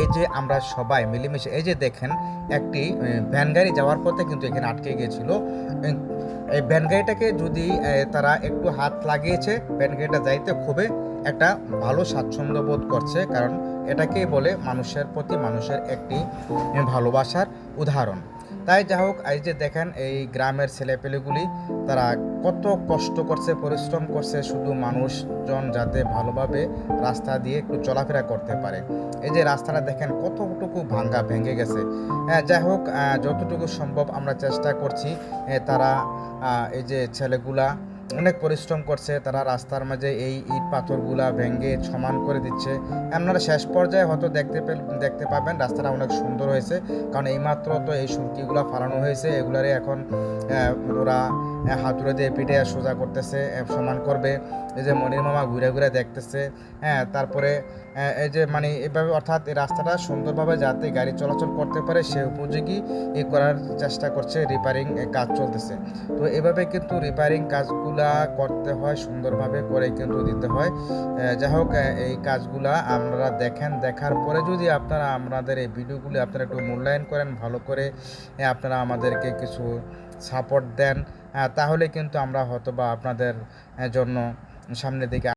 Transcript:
এই যে আমরা সবাই মিলেমিশে এই যে দেখেন একটি ভ্যান গাড়ি যাওয়ার পথে কিন্তু এখানে আটকে গিয়েছিল। এই ভ্যান গাড়িটাকে যদি তারা একটু হাত লাগিয়েছে, ভ্যান গাড়িটা যাইতে খুবই একটা ভালো স্বাচ্ছন্দ্য বোধ করছে, কারণ এটাকেই বলে মানুষের প্রতি মানুষের একটি ভালোবাসার উদাহরণ। তাই যা হোক, এই যে দেখেন এই গ্রামের ছেলেপেলেগুলি তারা কত কষ্ট করছে, পরিশ্রম করছে শুধু মানুষজন যাতে ভালোভাবে রাস্তা দিয়ে একটু চলাফেরা করতে পারে। এই যে রাস্তাটা দেখেন কতটুকু ভেঙে গেছে। যাই হোক, যতটুকু সম্ভব আমরা চেষ্টা করছি। তারা এই যে ছেলেগুলা অনেক পরিশ্রম করছে, তারা রাস্তার মাঝে এই ইট পাথরগুলা ভেঙে সমান করে দিচ্ছে। আপনারা শেষ পর্যায়ে হয়তো দেখতে পাবেন রাস্তাটা অনেক সুন্দর হয়েছে, কারণ এইমাত্র তো এই সুরকিগুলো ফালানো হয়েছে, এগুলারে এখন ওরা হাতুড়ে দিয়ে পিঠে সোজা করতেছে, সমান করবে। এই যে মনির মামা ঘুরে ঘুরে দেখতেছে। তারপরে এই যে মানে এভাবে অর্থাৎ এই রাস্তাটা সুন্দরভাবে যাতে গাড়ি চলাচল করতে পারে সে উপযোগী করার চেষ্টা করছে, রিপেয়ারিং কাজ চলতেছে। তো এভাবে কিন্তু রিপেয়ারিং কাজগুলা করতে হয়, সুন্দরভাবে করে কিন্তু দিতে হয়। যাই হোক, এই কাজগুলা আপনারা দেখেন, দেখার পরে যদি আপনারা আমাদের এই ভিডিওগুলি আপনারা একটু মূল্যায়ন করেন ভালো করে, আপনারা আমাদেরকে কিছু সাপোর্ট দেন, তাহলে কিন্তু আমরা হয়তো বা আপনাদের জন্য সামনের দিকে